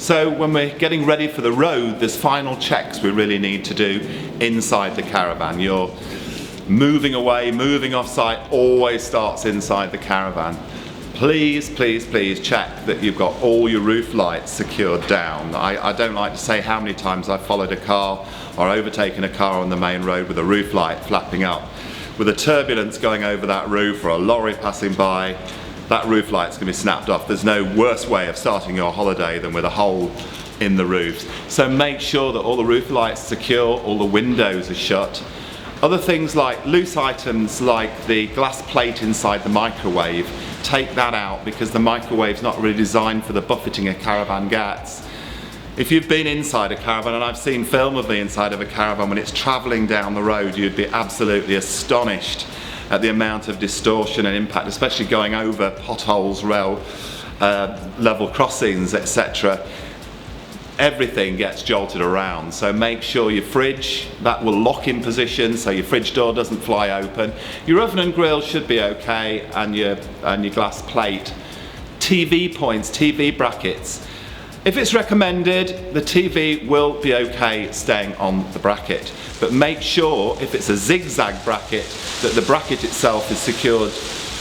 So when we're getting ready for the road, there's final checks we really need to do inside the caravan. You're moving away, moving off site, always starts inside the caravan. Please, please, please check that you've got all your roof lights secured down. I don't like to say how many times I've followed a car or overtaken a car on the main road with a roof light flapping up. With a turbulence going over that roof or a lorry passing by, that roof light's going to be snapped off. There's no worse way of starting your holiday than with a hole in the roofs. So make sure that all the roof lights are secure, all the windows are shut. Other things like loose items like the glass plate inside the microwave, take that out because the microwave's not really designed for the buffeting a caravan gets. If you've been inside a caravan, and I've seen film of the inside of a caravan when it's travelling down the road, you'd be absolutely astonished at the amount of distortion and impact, especially going over potholes, level crossings, etc. Everything gets jolted around, so make sure your fridge, that will lock in position so your fridge door doesn't fly open. Your oven and grill should be okay, and your glass plate. TV points, TV brackets. If it's recommended, the TV will be okay staying on the bracket, but make sure if it's a zigzag bracket that the bracket itself is secured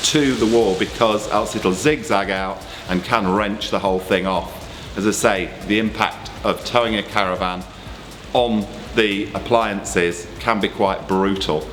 to the wall, because else it'll zigzag out and can wrench the whole thing off. As I say, the impact of towing a caravan on the appliances can be quite brutal.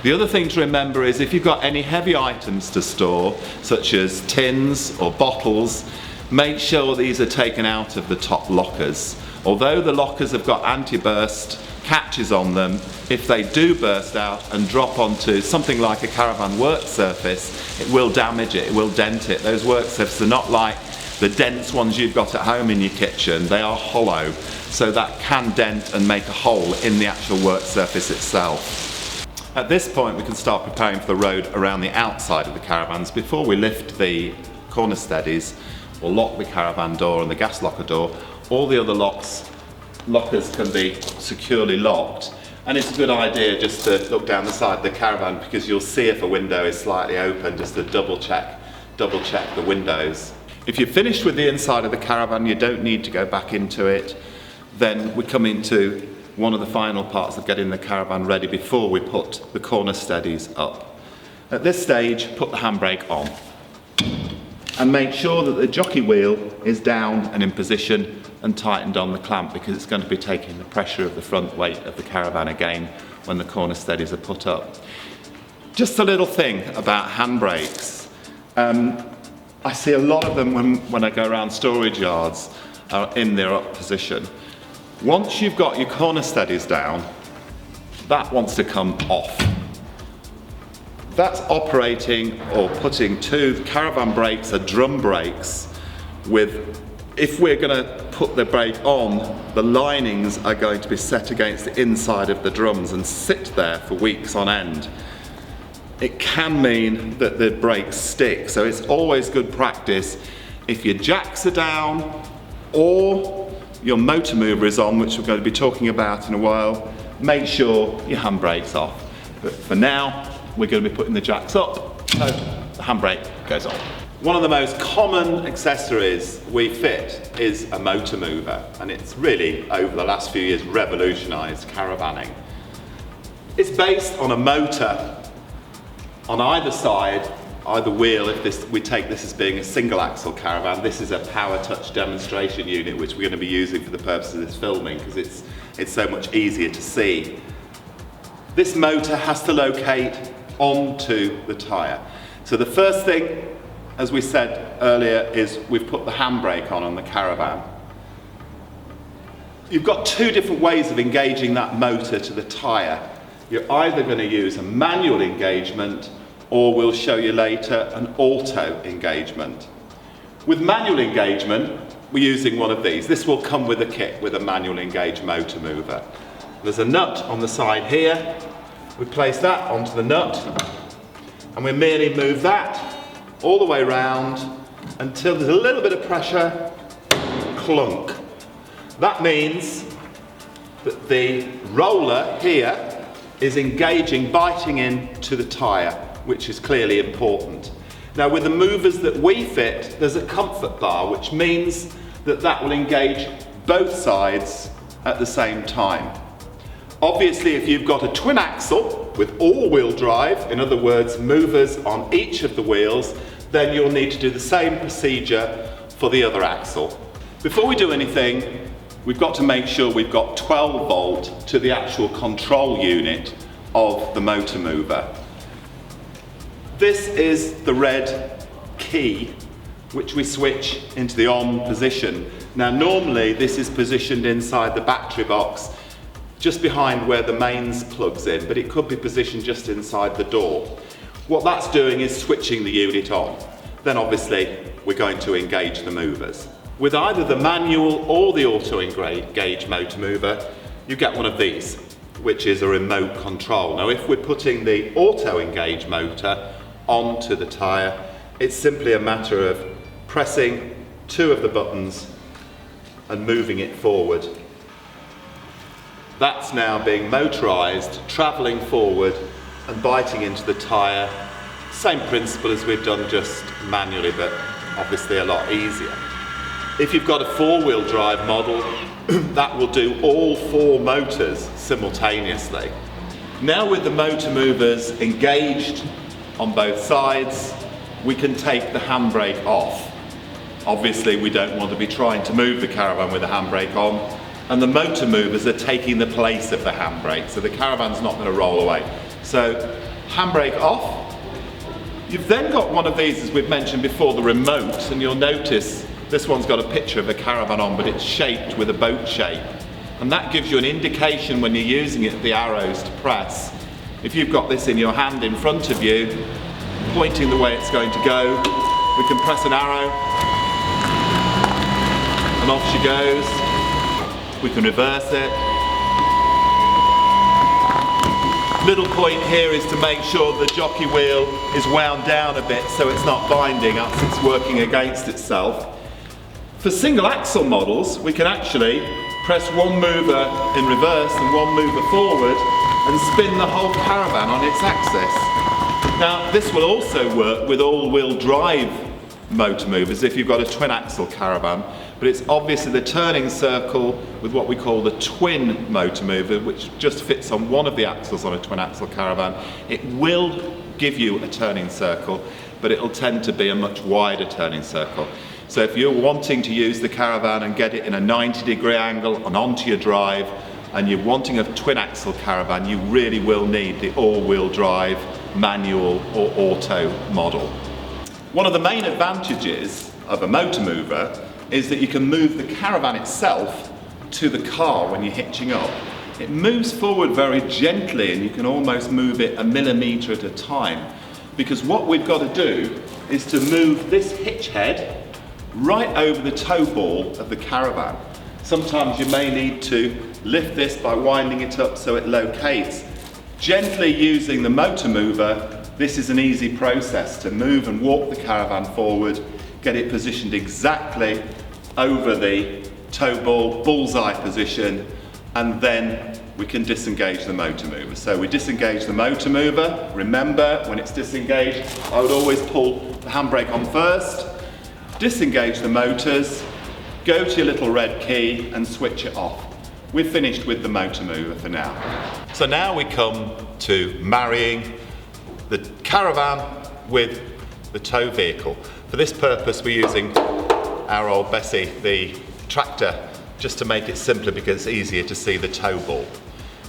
The other thing to remember is if you've got any heavy items to store, such as tins or bottles, make sure these are taken out of the top lockers. Although the lockers have got anti-burst catches on them, if they do burst out and drop onto something like a caravan work surface, it will damage it, it will dent it. Those work surfaces are not like the dense ones you've got at home in your kitchen, they are hollow, so that can dent and make a hole in the actual work surface itself. At this point we can start preparing for the road around the outside of the caravans. Before we lift the corner steadies or lock the caravan door and the gas locker door, all the other lockers can be securely locked, and it's a good idea just to look down the side of the caravan because you'll see if a window is slightly open, just to double check the windows. If you're finished with the inside of the caravan, you don't need to go back into it. Then we come into one of the final parts of getting the caravan ready before we put the corner steadies up. At this stage, put the handbrake on and make sure that the jockey wheel is down and in position and tightened on the clamp, because it's going to be taking the pressure of the front weight of the caravan again when the corner steadies are put up. Just a little thing about handbrakes. I see a lot of them when I go around storage yards in their up position. Once you've got your corner steadies down, that wants to come off. That's operating or putting two caravan brakes, or drum brakes, with, if we're going to put the brake on, the linings are going to be set against the inside of the drums and sit there for weeks on end. It can mean that the brakes stick, so it's always good practice, if your jacks are down or your motor mover is on, which we're going to be talking about in a while, make sure your handbrake's off. But for now, we're going to be putting the jacks up, so the handbrake goes on. One of the most common accessories we fit is a motor mover, and it's really, over the last few years, revolutionised caravanning. It's based on a motor on either side, either wheel. If we take this as being a single axle caravan, this is a power touch demonstration unit which we're going to be using for the purpose of this filming because it's so much easier to see. This motor has to locate onto the tyre. So the first thing, as we said earlier, is we've put the handbrake on the caravan. You've got two different ways of engaging that motor to the tyre. You're either going to use a manual engagement, or we'll show you later an auto engagement. With manual engagement, we're using one of these. This will come with a kit with a manual engaged motor mover. There's a nut on the side here. We place that onto the nut, and we merely move that all the way round until there's a little bit of pressure, clunk. That means that the roller here is engaging, biting into the tyre, which is clearly important. Now with the movers that we fit, there's a comfort bar, which means that will engage both sides at the same time. Obviously, if you've got a twin axle with all-wheel drive, in other words, movers on each of the wheels, then you'll need to do the same procedure for the other axle. Before we do anything, we've got to make sure we've got 12 volt to the actual control unit of the motor mover. This is the red key which we switch into the on position. Now normally this is positioned inside the battery box just behind where the mains plugs in, but it could be positioned just inside the door. What that's doing is switching the unit on. Then obviously we're going to engage the movers. With either the manual or the auto engage motor mover, you get one of these, which is a remote control. Now if we're putting the auto engage motor onto the tyre, it's simply a matter of pressing two of the buttons and moving it forward. That's now being motorised, travelling forward and biting into the tyre. Same principle as we've done just manually, but obviously a lot easier. If you've got a four-wheel drive model, that will do all four motors simultaneously. Now with the motor movers engaged on both sides, we can take the handbrake off. Obviously we don't want to be trying to move the caravan with the handbrake on, and the motor movers are taking the place of the handbrake, so the caravan's not going to roll away. So handbrake off. You've then got one of these, as we've mentioned before, the remote, and you'll notice this one's got a picture of a caravan on, but it's shaped with a boat shape. And that gives you an indication when you're using it, the arrows to press. If you've got this in your hand in front of you, pointing the way it's going to go, we can press an arrow, and off she goes. We can reverse it. Little point here is to make sure the jockey wheel is wound down a bit so it's not binding as it's working against itself. For single axle models, we can actually press one mover in reverse and one mover forward and spin the whole caravan on its axis. Now this will also work with all-wheel drive motor movers if you've got a twin axle caravan, but it's obviously the turning circle with what we call the twin motor mover, which just fits on one of the axles on a twin axle caravan. It will give you a turning circle, but it'll tend to be a much wider turning circle. So if you're wanting to use the caravan and get it in a 90-degree angle and onto your drive, and you're wanting a twin axle caravan, you really will need the all-wheel drive, manual or auto model. One of the main advantages of a motor mover is that you can move the caravan itself to the car when you're hitching up. It moves forward very gently and you can almost move it a millimetre at a time, because what we've got to do is to move this hitch head right over the tow ball of the caravan. Sometimes you may need to lift this by winding it up so it locates. Gently using the motor mover, this is an easy process to move and walk the caravan forward, get it positioned exactly over the tow ball, bullseye position, and then we can disengage the motor mover. So we disengage the motor mover. Remember, when it's disengaged, I would always pull the handbrake on first, disengage the motors, go to your little red key and switch it off. We're finished with the motor mover for now. So now we come to marrying the caravan with the tow vehicle. For this purpose we're using our old Bessie, the tractor, just to make it simpler because it's easier to see the tow ball.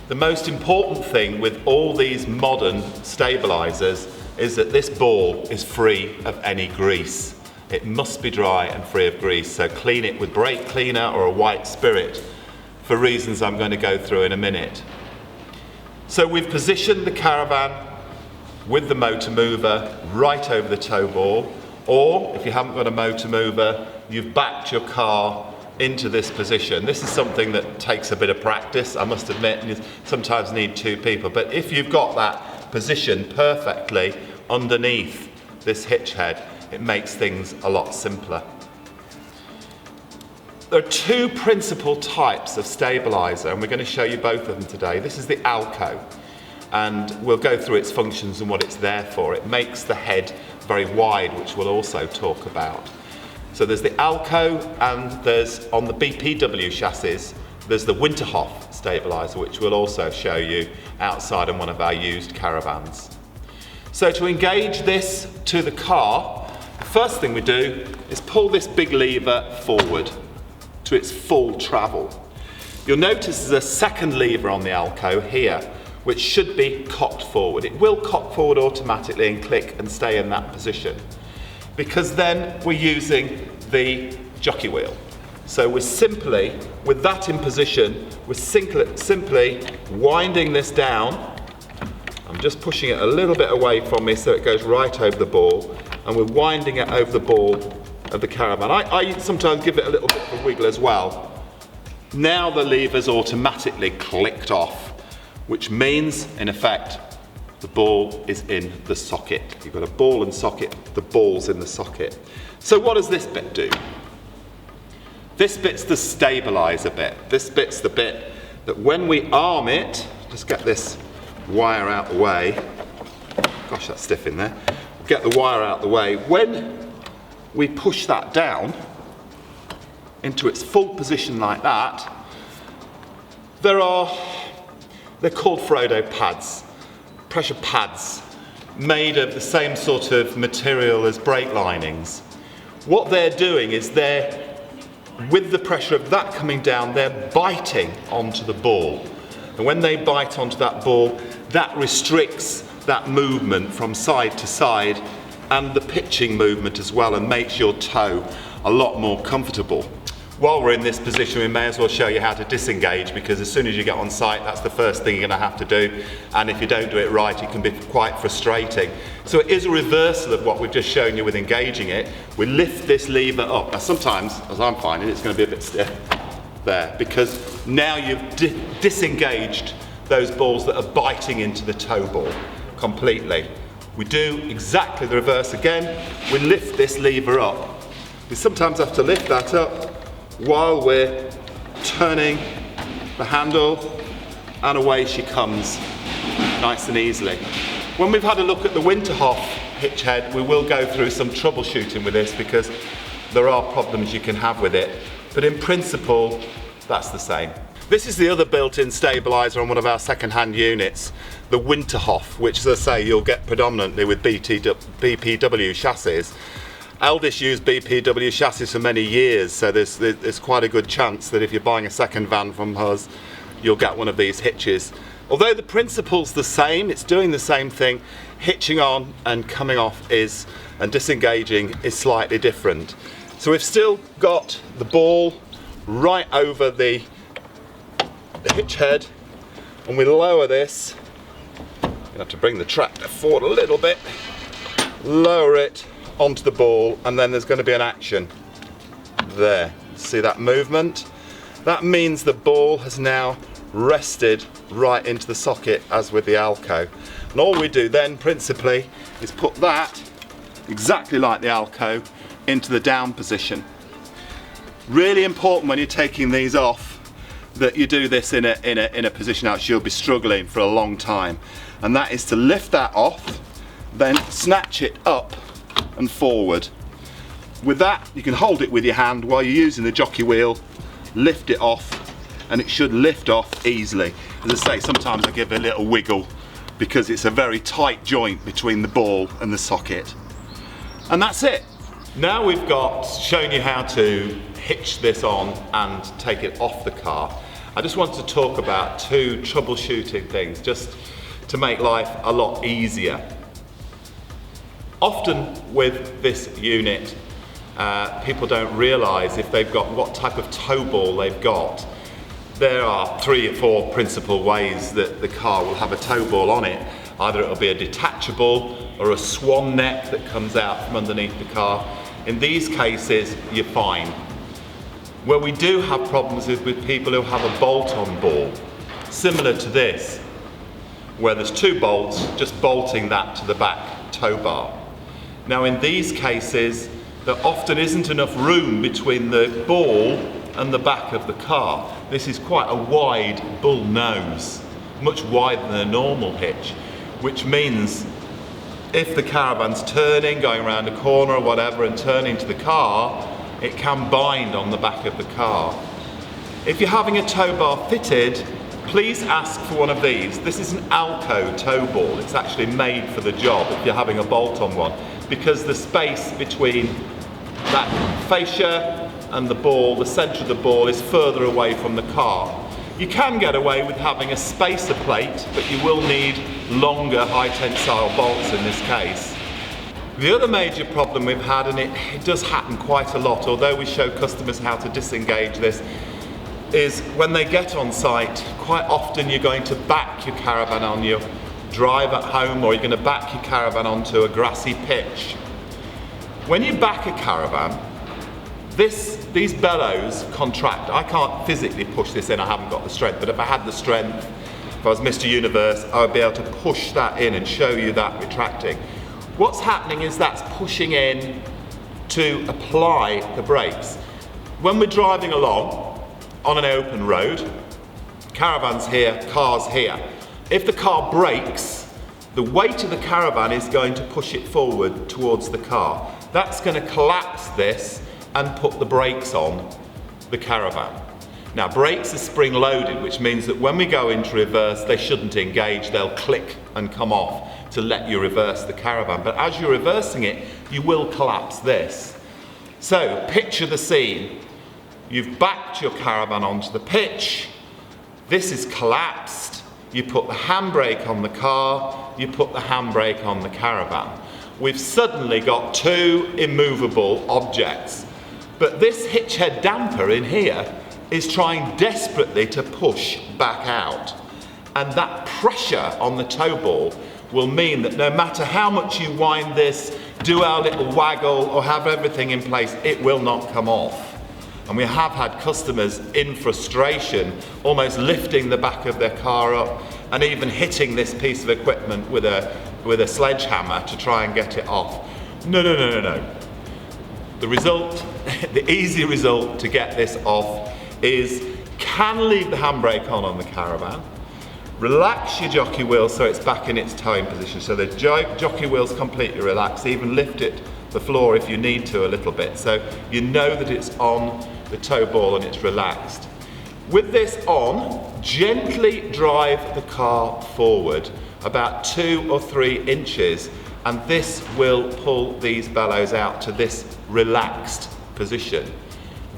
The most important thing with all these modern stabilisers is that this ball is free of any grease. It must be dry and free of grease, so clean it with brake cleaner or a white spirit for reasons I'm going to go through in a minute. So we've positioned the caravan with the motor mover right over the tow ball, or if you haven't got a motor mover, you've backed your car into this position. This is something that takes a bit of practice, I must admit, and you sometimes need two people, but if you've got that position perfectly underneath this hitch head, it makes things a lot simpler. There are two principal types of stabiliser, and we're going to show you both of them today. This is the Alco, and we'll go through its functions and what it's there for. It makes the head very wide, which we'll also talk about. So there's the Alco, and there's, on the BPW chassis, there's the Winterhoff stabiliser, which we'll also show you outside on one of our used caravans. So to engage this to the car, the first thing we do is pull this big lever forward to its full travel. You'll notice there's a second lever on the Alco here, which should be cocked forward. It will cock forward automatically and click and stay in that position, because then we're using the jockey wheel. So we're simply, with that in position, we're simply winding this down. I'm just pushing it a little bit away from me so it goes right over the ball, and we're winding it over the ball of the caravan. I sometimes give it a little bit of a wiggle as well. Now the lever's automatically clicked off, which means, in effect, the ball is in the socket. You've got a ball and socket, the ball's in the socket. So what does this bit do? This bit's the stabiliser bit. This bit's the bit that when we arm it, just get this wire out the way. Gosh, that's stiff in there. Get the wire out the way. When we push that down into its full position like that, they're called Frodo pads, pressure pads, made of the same sort of material as brake linings. What they're doing is with the pressure of that coming down, they're biting onto the ball. And when they bite onto that ball, that restricts that movement from side to side and the pitching movement as well, and makes your toe a lot more comfortable. While we're in this position, we may as well show you how to disengage, because as soon as you get on site, that's the first thing you're going to have to do, and if you don't do it right, it can be quite frustrating. So it is a reversal of what we've just shown you with engaging it. We lift this lever up. Now sometimes, as I'm finding, it's going to be a bit stiff there, because now you've disengaged those balls that are biting into the toe ball completely. We do exactly the reverse again. We lift this lever up. We sometimes have to lift that up while we're turning the handle, and away she comes, nice and easily. When we've had a look at the Winterhoff hitch head, we will go through some troubleshooting with this, because there are problems you can have with it, but in principle, that's the same. This is the other built-in stabiliser on one of our second-hand units, the Winterhoff, which, as I say, you'll get predominantly with BPW chassis. Eldest used BPW chassis for many years, so there's quite a good chance that if you're buying a second van from us, you'll get one of these hitches. Although the principle's the same, it's doing the same thing, hitching on and coming off and disengaging is slightly different. So we've still got the ball right over the hitch head, and we lower this. You have to bring the tractor forward a little bit, lower it onto the ball, and then there's going to be an action there. See that movement? That means the ball has now rested right into the socket, as with the Alco. And all we do then principally is put that, exactly like the Alco, into the down position. Really important when you're taking these off that you do this in a position else you'll be struggling for a long time, and that is to lift that off, then snatch it up and forward. With that, you can hold it with your hand while you're using the jockey wheel, lift it off, and it should lift off easily. As I say, sometimes I give it a little wiggle because it's a very tight joint between the ball and the socket. And that's it. Now we've shown you how to hitch this on and take it off the car. I just want to talk about two troubleshooting things, just to make life a lot easier. Often with this unit, people don't realise if they've got what type of toe ball they've got. There are 3 or 4 principal ways that the car will have a toe ball on it. Either it'll be a detachable or a swan neck that comes out from underneath the car. In these cases, you're fine. Where we do have problems is with people who have a bolt-on ball, similar to this, where there's 2 bolts, just bolting that to the back tow bar. Now in these cases, there often isn't enough room between the ball and the back of the car. This is quite a wide bull nose, much wider than a normal hitch, which means if the caravan's turning, going around a corner or whatever and turning to the car, it can bind on the back of the car. If you're having a tow bar fitted, please ask for one of these. This is an Alco tow ball. It's actually made for the job if you're having a bolt-on one, because the space between that fascia and the ball, the centre of the ball, is further away from the car. You can get away with having a spacer plate, but you will need longer high tensile bolts in this case. The other major problem we've had, and it does happen quite a lot, although we show customers how to disengage this, is when they get on site, quite often you're going to back your caravan on your drive at home, or you're going to back your caravan onto a grassy pitch. When you back a caravan, these bellows contract. I can't physically push this in, I haven't got the strength, but if I had the strength, if I was Mr. Universe, I would be able to push that in and show you that retracting. What's happening is that's pushing in to apply the brakes. When we're driving along on an open road, caravans here, cars here, if the car brakes, the weight of the caravan is going to push it forward towards the car. That's going to collapse this and put the brakes on the caravan. Now, brakes are spring loaded, which means that when we go into reverse, they shouldn't engage, they'll click and come off to let you reverse the caravan. But as you're reversing it, you will collapse this. So, picture the scene. You've backed your caravan onto the pitch, this is collapsed, you put the handbrake on the car, you put the handbrake on the caravan. We've suddenly got two immovable objects. But this hitch head damper in here is trying desperately to push back out. And that pressure on the tow ball will mean that no matter how much you wind this, do our little waggle or have everything in place, it will not come off. And we have had customers in frustration almost lifting the back of their car up and even hitting this piece of equipment with a sledgehammer to try and get it off. No. The result, the easy result to get this off is can leave the handbrake on the caravan, relax your jockey wheel so it's back in its towing position, so the jockey wheel's completely relaxed, even lift it the floor if you need to a little bit, so you know that it's on the tow ball and it's relaxed. With this on, gently drive the car forward about 2 or 3 inches, and this will pull these bellows out to this relaxed position.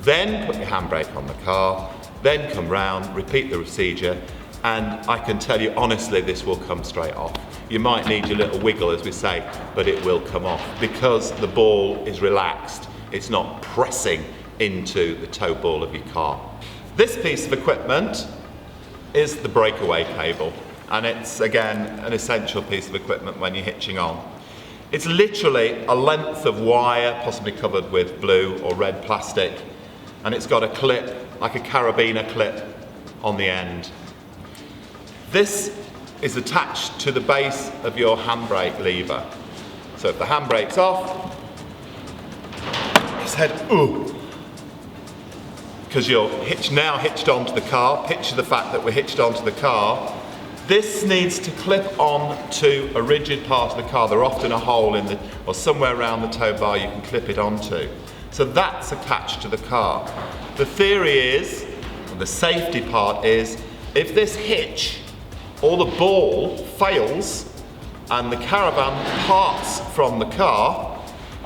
Then put your handbrake on the car, then come round, repeat the procedure, and I can tell you honestly this will come straight off. You might need your little wiggle, as we say, but it will come off because the ball is relaxed. It's not pressing into the tow ball of your car. This piece of equipment is the breakaway cable, and it's again an essential piece of equipment when you're hitching on. It's literally a length of wire, possibly covered with blue or red plastic, and it's got a clip, like a carabiner clip on the end. This is attached to the base of your handbrake lever. So if the handbrake's off, just head, because you're now hitched onto the car. Picture the fact that we're hitched onto the car. This needs to clip on to a rigid part of the car. There's often a hole in or somewhere around the tow bar you can clip it onto. So that's attached to the car. The theory is, or the safety part is, if this hitch or the ball fails and the caravan parts from the car,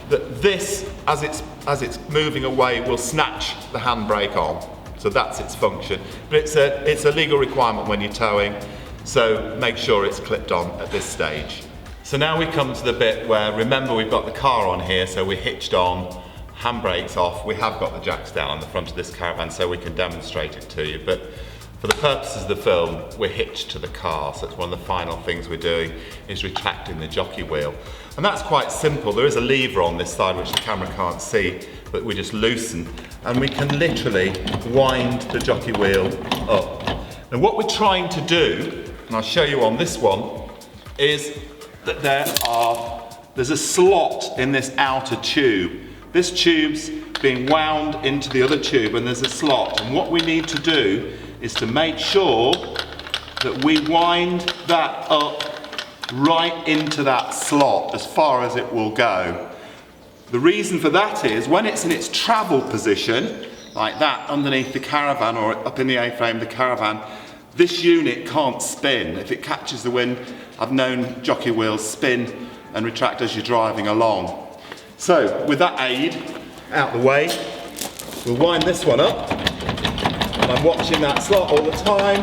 that this, as it's moving away, will snatch the handbrake on. So that's its function. But it's a legal requirement when you're towing, so make sure it's clipped on at this stage. So now we come to the bit where, remember, we've got the car on here, so we're hitched on, handbrake's off. We have got the jacks down on the front of this caravan so we can demonstrate it to you. But for the purposes of the film, we're hitched to the car, so it's one of the final things we're doing is retracting the jockey wheel. And that's quite simple. There is a lever on this side which the camera can't see, but we just loosen and we can literally wind the jockey wheel up. Now what we're trying to do, and I'll show you on this one, is that there's a slot in this outer tube. This tube's being wound into the other tube and there's a slot, and what we need to do is to make sure that we wind that up right into that slot as far as it will go. The reason for that is when it's in its travel position, like that, underneath the caravan or up in the A-frame of the caravan, this unit can't spin. If it catches the wind, I've known jockey wheels spin and retract as you're driving along. So with that aid out the way, we'll wind this one up. And I'm watching that slot all the time.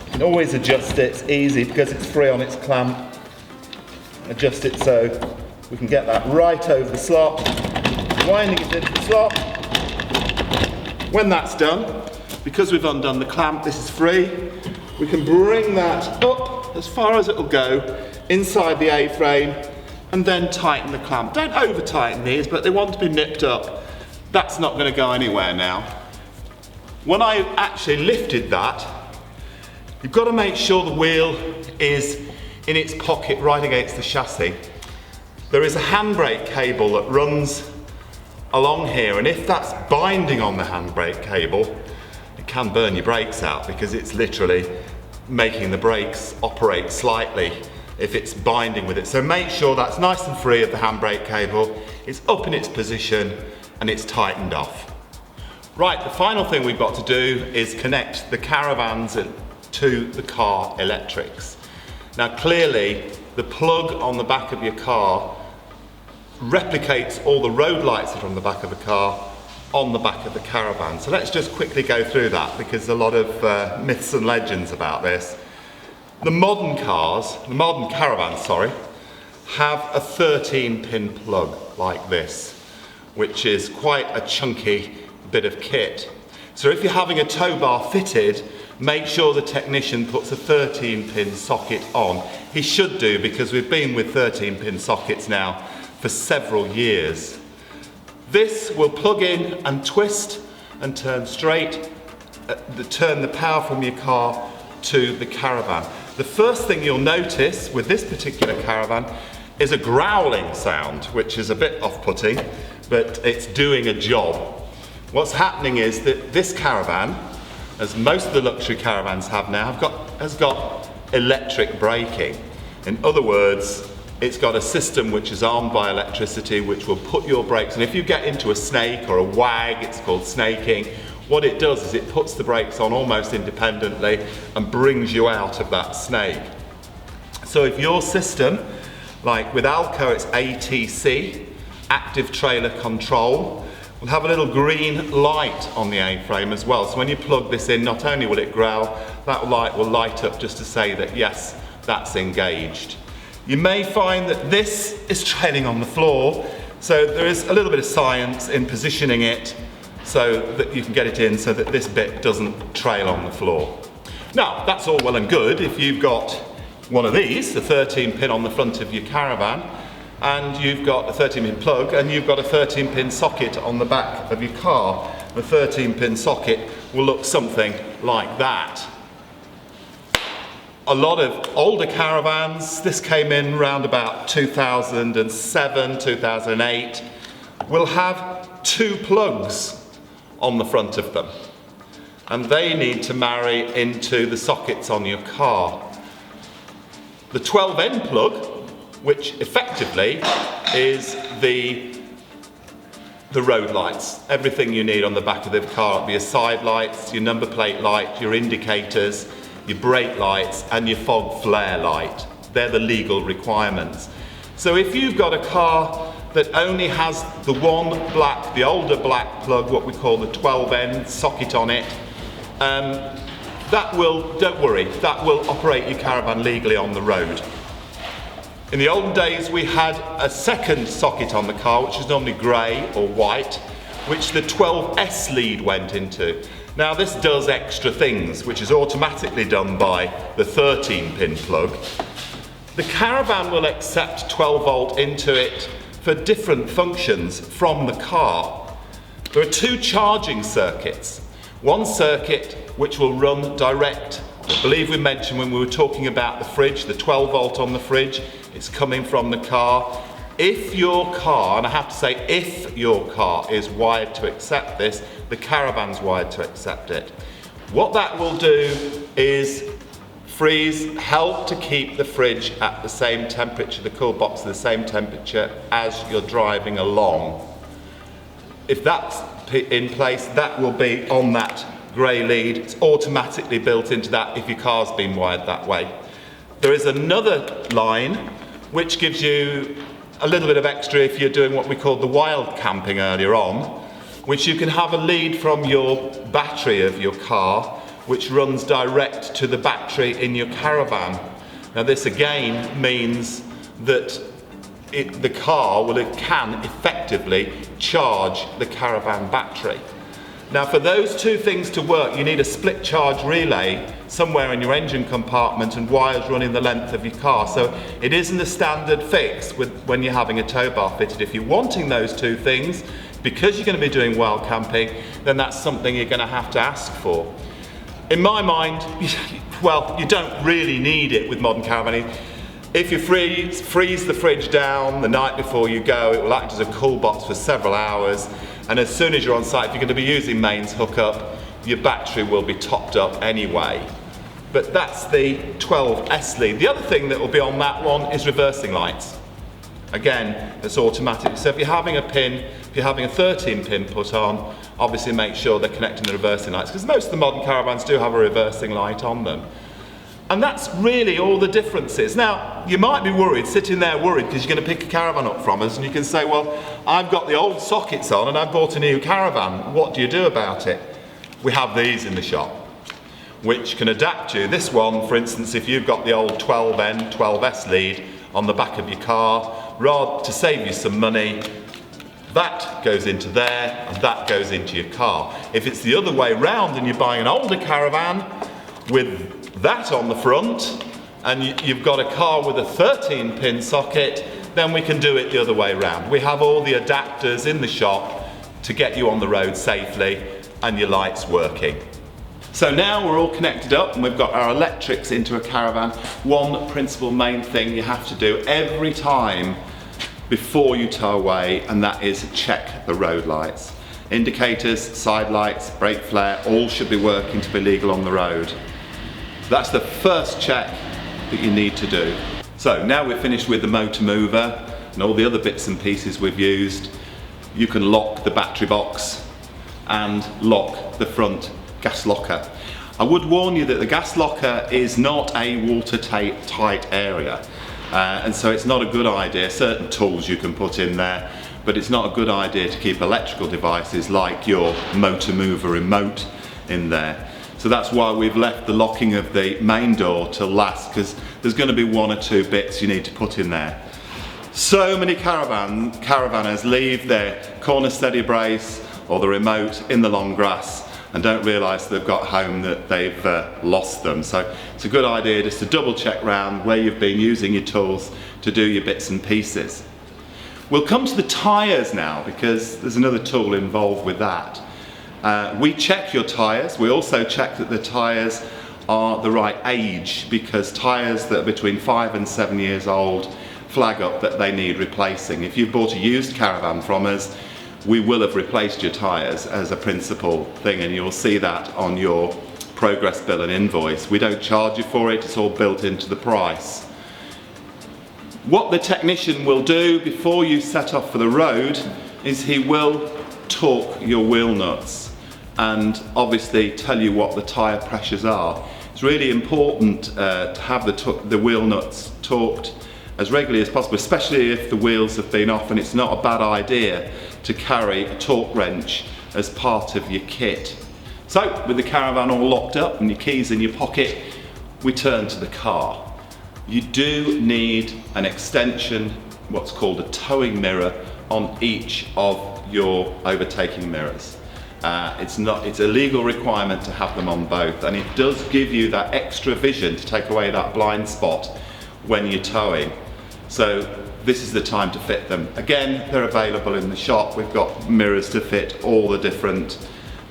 You can always adjust it, it's easy because it's free on its clamp. Adjust it so we can get that right over the slot, winding it into the slot. When that's done, because we've undone the clamp, this is free, we can bring that up as far as it'll go inside the A-frame and then tighten the clamp. Don't over tighten these, but they want to be nipped up. That's not going to go anywhere now. When I actually lifted that, you've got to make sure the wheel is in its pocket right against the chassis. There is a handbrake cable that runs along here, and if that's binding on the handbrake cable, it can burn your brakes out because it's literally making the brakes operate slightly if it's binding with it. So make sure that's nice and free of the handbrake cable, it's up in its position and it's tightened off. Right, the final thing we've got to do is connect the caravans to the car electrics. Now clearly the plug on the back of your car replicates all the road lights that are on the back of the car on the back of the caravan. So let's just quickly go through that because there's a lot of myths and legends about this. The modern caravans, have a 13-pin plug like this, which is quite a chunky bit of kit. So if you're having a tow bar fitted, make sure the technician puts a 13-pin socket on. He should do, because we've been with 13-pin sockets now for several years. This will plug in and twist and turn straight, turn the power from your car to the caravan. The first thing you'll notice with this particular caravan is a growling sound, which is a bit off-putting, but it's doing a job. What's happening is that this caravan, as most of the luxury caravans have now, has got electric braking. In other words, it's got a system which is armed by electricity which will put your brakes, and if you get into a snake or a wag, it's called snaking, what it does is it puts the brakes on almost independently and brings you out of that snake. So if your system, like with Alco it's ATC, active trailer control, will have a little green light on the A-frame as well. So when you plug this in, not only will it growl, that light will light up just to say that yes, that's engaged. You may find that this is trailing on the floor, so there is a little bit of science in positioning it so that you can get it in so that this bit doesn't trail on the floor. Now, that's all well and good if you've got one of these, the 13-pin on the front of your caravan, and you've got a 13-pin plug, and you've got a 13-pin socket on the back of your car. The 13-pin socket will look something like that. A lot of older caravans, this came in around about 2007, 2008, will have two plugs on the front of them, and they need to marry into the sockets on your car. The 12N plug, which effectively is the road lights, everything you need on the back of the car. It'll be your side lights, your number plate light, your indicators, your brake lights and your fog flare light. They're the legal requirements. So if you've got a car that only has the one black, the older black plug, what we call the 12N socket on it, don't worry, that will operate your caravan legally on the road. In the olden days we had a second socket on the car, which is normally grey or white, which the 12S lead went into. Now this does extra things, which is automatically done by the 13-pin plug. The caravan will accept 12 volt into it for different functions from the car. There are two charging circuits. One circuit which will run direct. I believe we mentioned when we were talking about the fridge, the 12 volt on the fridge, it's coming from the car. If your car, and I have to say if your car is wired to accept this, the caravan's wired to accept it. What that will do is help to keep the fridge at the same temperature, the cool box at the same temperature as you're driving along. If that's in place, that will be on that grey lead. It's automatically built into that if your car's been wired that way. There is another line which gives you a little bit of extra if you're doing what we called the wild camping earlier on, which you can have a lead from your battery of your car which runs direct to the battery in your caravan. Now this again means that the car can effectively charge the caravan battery. Now for those two things to work, you need a split charge relay somewhere in your engine compartment and wires running the length of your car. So it isn't a standard fix when you're having a tow bar fitted. If you're wanting those two things, because you're going to be doing wild camping, then that's something you're going to have to ask for. In my mind, well, you don't really need it with modern caravanning. If you freeze the fridge down the night before you go, it will act as a cool box for several hours. And as soon as you're on site, if you're going to be using mains hookup, your battery will be topped up anyway. But that's the 12S lead. The other thing that will be on that one is reversing lights. Again, it's automatic. So if you're having a 13 pin put on, obviously make sure they're connecting the reversing lights, because most of the modern caravans do have a reversing light on them. And that's really all the differences. Now, you might be worried, sitting there worried, because you're going to pick a caravan up from us, and you can say, well, I've got the old sockets on and I bought a new caravan. What do you do about it? We have these in the shop, which can adapt you. This one, for instance, if you've got the old 12N, 12S lead on the back of your car, to save you some money, that goes into there and that goes into your car. If it's the other way round and you're buying an older caravan with that on the front and you've got a car with a 13 pin socket, then we can do it the other way round. We have all the adapters in the shop to get you on the road safely and your lights working. So now we're all connected up and we've got our electrics into a caravan. One principal main thing you have to do every time before you tow away, and that is check the road lights. Indicators, side lights, brake flare, all should be working to be legal on the road. That's the first check that you need to do. So now we're finished with the motor mover and all the other bits and pieces we've used. You can lock the battery box and lock the front gas locker. I would warn you that the gas locker is not a watertight area, and so it's not a good idea. Certain tools you can put in there, but it's not a good idea to keep electrical devices like your motor mover remote in there. So that's why we've left the locking of the main door till last, because there's going to be one or two bits you need to put in there. So many caravanners leave their corner steady brace or the remote in the long grass and don't realise they've got home that they've lost them. So it's a good idea just to double check round where you've been using your tools to do your bits and pieces. We'll come to the tyres now, because there's another tool involved with that. We check your tyres. We also check that the tyres are the right age, because tyres that are between 5 and 7 years old flag up that they need replacing. If you've bought a used caravan from us, we will have replaced your tyres as a principal thing, and you'll see that on your progress bill and invoice. We don't charge you for it, it's all built into the price. What the technician will do before you set off for the road is he will torque your wheel nuts and obviously tell you what the tyre pressures are. It's really important to have the wheel nuts torqued as regularly as possible, especially if the wheels have been off, and it's not a bad idea to carry a torque wrench as part of your kit. So with the caravan all locked up and your keys in your pocket, we turn to the car. You do need an extension, what's called a towing mirror, on each of your overtaking mirrors. It's a legal requirement to have them on both, and it does give you that extra vision to take away that blind spot when you're towing. So this is the time to fit them. Again, they're available in the shop. We've got mirrors to fit all the different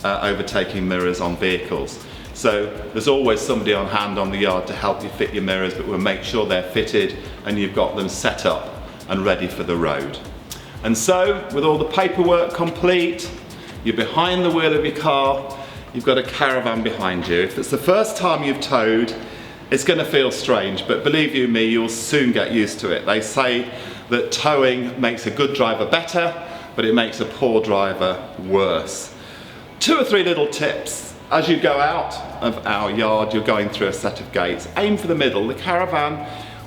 overtaking mirrors on vehicles. So there's always somebody on hand on the yard to help you fit your mirrors, but we'll make sure they're fitted and you've got them set up and ready for the road. And so, with all the paperwork complete, you're behind the wheel of your car, you've got a caravan behind you. If it's the first time you've towed, It's going to feel strange, but believe you me, you'll soon get used to it. They say that towing makes a good driver better, but it makes a poor driver worse. 2 or 3 little tips. As you go out of our yard, you're going through a set of gates. Aim for the middle. The caravan,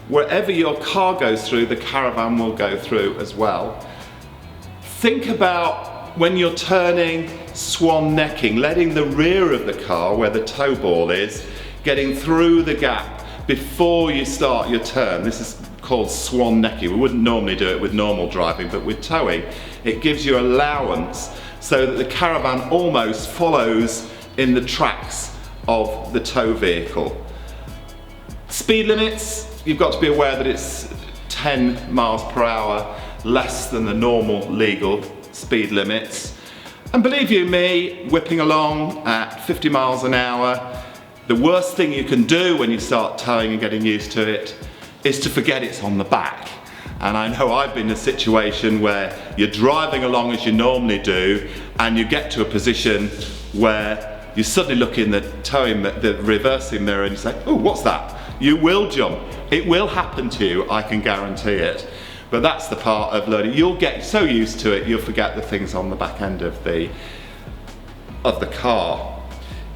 wherever your car goes through, the caravan will go through as well. Think about when you're turning, swan necking, letting the rear of the car, where the tow ball is, getting through the gap before you start your turn. This is called swan necking. We wouldn't normally do it with normal driving, but with towing, it gives you allowance so that the caravan almost follows in the tracks of the tow vehicle. Speed limits, you've got to be aware that it's 10 miles per hour less than the normal legal speed limits. And believe you me, whipping along at 50 miles an hour, the worst thing you can do when you start towing and getting used to it is to forget it's on the back. And I know I've been in a situation where you're driving along as you normally do, and you get to a position where you suddenly look in the reversing mirror and you say, oh, what's that? You will jump. It will happen to you, I can guarantee it. But that's the part of learning. You'll get so used to it, you'll forget the things on the back end of the car.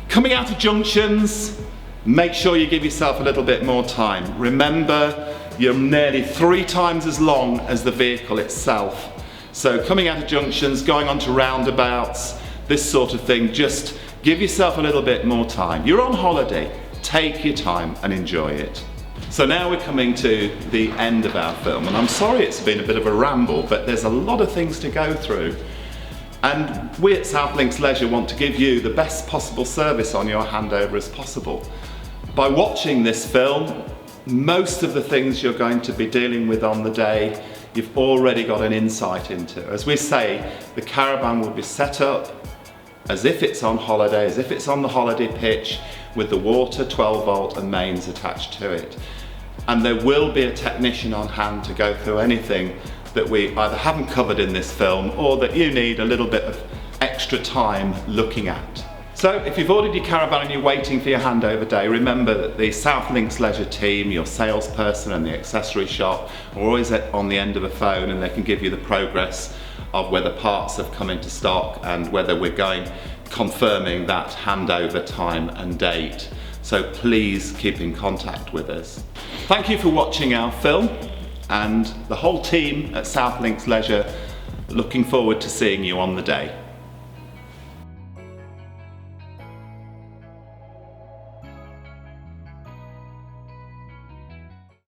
Coming out of junctions, make sure you give yourself a little bit more time. Remember, you're nearly 3 times as long as the vehicle itself. So coming out of junctions, going onto roundabouts, this sort of thing, just give yourself a little bit more time. You're on holiday, take your time and enjoy it. So now we're coming to the end of our film, and I'm sorry it's been a bit of a ramble, but there's a lot of things to go through. And we at South Links Leisure want to give you the best possible service on your handover as possible. By watching this film, most of the things you're going to be dealing with on the day, you've already got an insight into. As we say, the caravan will be set up as if it's on holiday, as if it's on the holiday pitch, with the water, 12 volt and mains attached to it. And there will be a technician on hand to go through anything that we either haven't covered in this film or that you need a little bit of extra time looking at. So if you've ordered your caravan and you're waiting for your handover day, remember that the South Links Leisure team, your salesperson and the accessory shop are always on the end of a phone, and they can give you the progress of whether parts have come into stock and whether we're confirming that handover time and date. So please keep in contact with us. Thank you for watching our film, and the whole team at South Links Leisure looking forward to seeing you on the day.